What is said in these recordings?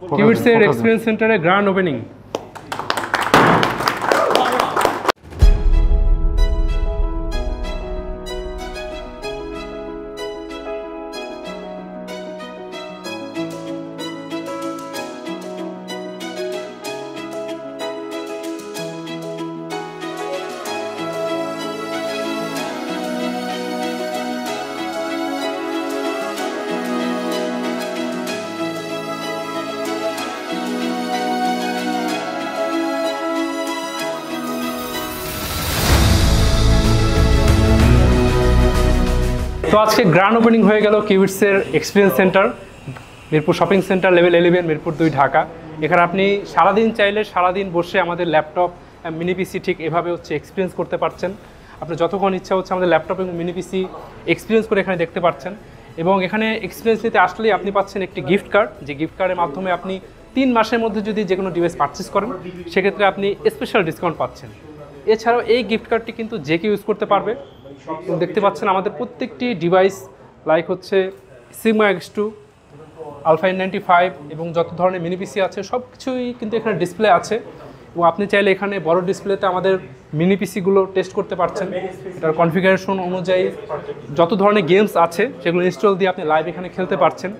কিউবিটসের experience সেন্টারে grand opening. তো আজকে গ্র্যান্ড ওপেনিং হয়ে গেল কিউবিটসের experience centre, Mirpur shopping centre level 11, Mirpur 2, Dhaka. এখানে আপনি সারাদিন চাইলে সারাদিন বসে আমাদের ল্যাপটপ মিনি পিসি ঠিক এভাবে এক্সপিরিয়েন্স করতে পারছেন। আপনার যতক্ষণ ইচ্ছা আমাদের ল্যাপটপ এবং মিনি পিসি এক্সপিরিয়েন্স করে এখানে দেখতে পাচ্ছেন। এবং এখানে এক্সপিরিয়েন্স নিতে আসলেই আপনি পাচ্ছেন একটি গিফট কার্ড, যে গিফট কার্ডের মাধ্যমে আপনি 3 মাসের মধ্যে যদি যে কোনো ডিভাইস পারচেস করেন সেক্ষেত্রে আপনি স্পেশাল ডিসকাউন্ট পাচ্ছেন। এছাড়াও এই গিফট কার্ডটি কিন্তু যে কেউ ইউজ করতে পারবে। দেখতে পাচ্ছেন আমাদের প্রত্যেকটি device like sigma X2, alpha N95 এবং যত ধরনের মিনি পিসি আছে সব কিছুই কিন্তু এখানে ডিসপ্লে আছে। এবং আপনি চাইলে এখানে বড় ডিসপ্লেতে আমাদের মিনি পিসিগুলো টেস্ট করতে পারছেন। এটার কনফিগারেশন অনুযায়ী যত ধরনের গেমস আছে সেগুলো ইনস্টল দিয়ে আপনি লাইভ এখানে খেলতে পারছেন।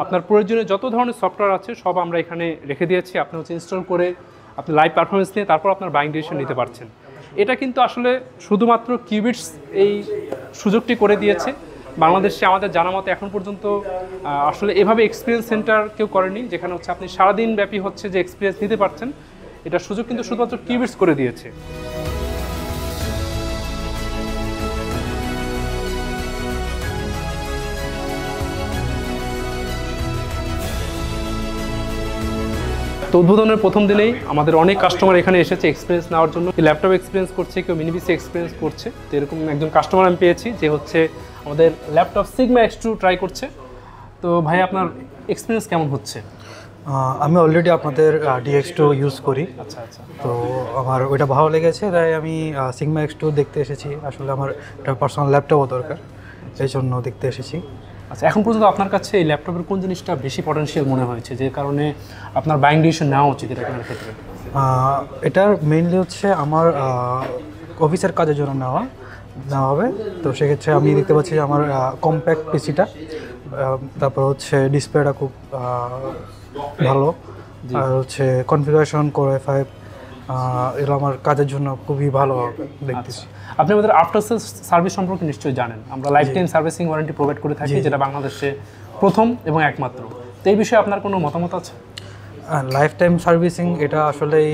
আপনার প্রয়োজনীয় যত ধরনের সফটওয়্যার আছে সব আমরা এখানে রেখে দিয়েছি। আপনি ইনস্টল করে আপনি লাইভ পারফরমেন্স নিয়ে তারপর আপনার বাইং ডিসিশন নিতে পারছেন। এটা কিন্তু আসলে শুধুমাত্র কিউবিটস এই সুযোগটি করে দিয়েছে। বাংলাদেশে আমাদের জানা মতে এখন পর্যন্ত আসলে এভাবে এক্সপিরিয়েন্স সেন্টার কেউ করেনি, যেখানে আপনি সারাদিন ব্যাপী যে এক্সপিরিয়েন্স নিতে পারছেন। এটা সুযোগ কিন্তু শুধুমাত্র কিউবিটস করে দিয়েছে। তো উদ্বোধনের প্রথম দিনেই আমাদের অনেক কাস্টমার এখানে এসেছে এক্সপিরিয়েন্স নেওয়ার জন্য। ল্যাপটপ এক্সপিরিয়েন্স করছে, কেউ মিনি পিসি এক্সপিরিয়েন্স করছে। তো এরকম একজন কাস্টমার আমি পেয়েছি যে আমাদের ল্যাপটপ সিগমা X2 ট্রাই করছে। তো ভাই, আপনার এক্সপিরিয়েন্স কেমন হচ্ছে? আমি অলরেডি আপনাদের DX2 ইউজ করি। আচ্ছা আচ্ছা। তো আমার ওইটা ভালো লেগেছে, তাই আমি সিগমা X2 দেখতে এসেছি। আসলে আমার একটা পার্সোনাল ল্যাপটপও দরকার, এই জন্য দেখতে এসেছি। আচ্ছা, এখন পর্যন্ত আপনার কাছে এই ল্যাপটপের কোন জিনিসটা বেশি পটেনশিয়াল মনে হয়েছে, যে কারণে আপনার বাইং ডিসিশন নেওয়া উচিত এটা কেনার ক্ষেত্রে? এটার মেইনলি আমার অফিসের কাজের জন্য নেওয়া হবে। তো সেক্ষেত্রে আমি দেখতে পাচ্ছি যে আমার কম্প্যাক্ট পিসিটা, তারপর ডিসপ্লেটা খুব ভালো, আর কনফিগারেশন Core i5, এগুলো আমার কাজের জন্য খুবই ভালো হবে দেখতেছি। আপনি আমাদের আফটার সেলস সার্ভিস সম্পর্কে নিশ্চয়ই জানেন। আমরা life time servicing warranty provide করে থাকি, যেটা বাংলাদেশে প্রথম এবং একমাত্র। তো এই বিষয়ে আপনার কোনো মতামত আছে? লাইফ টাইম সার্ভিসিং এটা আসলেই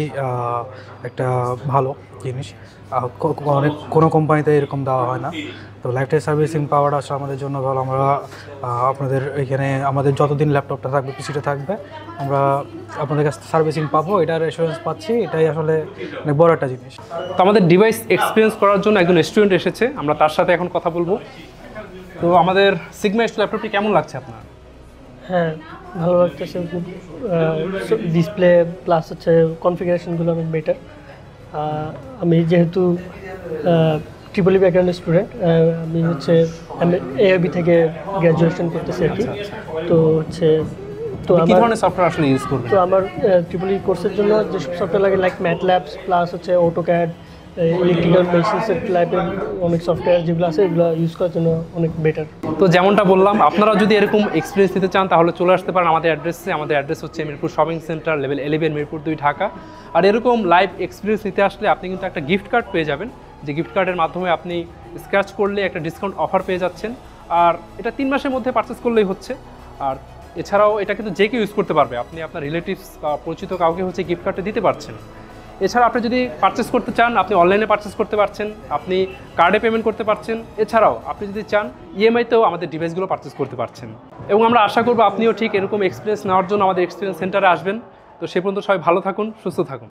একটা ভালো জিনিস, কোনো কোম্পানিতে এরকম দেওয়া হয় না। তো লাইফ টাইম সার্ভিসিং পাওয়াটা আসলে আমাদের জন্য ভালো। আমরা আপনাদের এখানে আমাদের যতদিন ল্যাপটপটা থাকবে, পিসিটা থাকবে, আমরা আপনাদের কাছে সার্ভিসিং পাবো, এটার অ্যাসুরেন্স পাচ্ছি। এটাই আসলে অনেক বড় একটা জিনিস। তো আমাদের ডিভাইস এক্সপিরিয়েন্স করার জন্য একজন স্টুডেন্ট এসেছে, আমরা তার সাথে এখন কথা বলবো। তো আমাদের সিগমা X2 ল্যাপটপটি কেমন লাগছে আপনার? হ্যাঁ, ভালো লাগতেছে। খুব ডিসপ্লে প্লাস কনফিগারেশনগুলো অনেক বেটার। আমি যেহেতু ট্রিপল ই ব্যাকগ্রাউন্ডের স্টুডেন্ট, আমি AIB থেকে গ্র্যাজুয়েশন করতেছি আর কি। তো তো কি ধরনের সফটওয়্যার আসলে ইউজ করবেন? তো আমার ট্রিপল ই কোর্সের জন্য যেসব সফটওয়্যার লাগে like MATLABs plus AutoCAD, electrical machines টাইপের অনেক সফটওয়্যার যেগুলো আছে এগুলো ইউজ করার জন্য অনেক বেটার। তো যেমনটা বললাম, আপনারা যদি এরকম এক্সপিরিয়েন্স নিতে চান তাহলে চলে আসতে পারেন আমাদের অ্যাড্রেসে। আমাদের address Mirpur shopping centre level 11, Mirpur 2, Dhaka. আর এরকম লাইভ এক্সপিরিয়েন্স নিতে আসলে আপনি কিন্তু একটা গিফট কার্ড পেয়ে যাবেন, যে গিফট কার্ডের মাধ্যমে আপনি স্ক্র্যাচ করলে একটা ডিসকাউন্ট অফার পেয়ে যাচ্ছেন। আর এটা 3 মাসের মধ্যে পারচেস করলেই হচ্ছে। আর এছাড়াও এটা কিন্তু যে কেউ ইউজ করতে পারবে। আপনি আপনার রিলেটিভস বা পরিচিত কাউকে গিফট কার্ডটা দিতে পারছেন। এছাড়া আপনি যদি পারচেস করতে চান, আপনি অনলাইনে পারচেস করতে পারছেন, আপনি কার্ডে পেমেন্ট করতে পারছেন। এছাড়াও আপনি যদি চান EMI-তেও আমাদের ডিভাইসগুলো পারচেস করতে পারছেন। এবং আমরা আশা করব আপনিও ঠিক এরকম এক্সপিরিয়েন্স নেওয়ার জন্য আমাদের এক্সপিরিয়েন্স সেন্টারে আসবেন। তো সে পর্যন্ত সবাই ভালো থাকুন, সুস্থ থাকুন।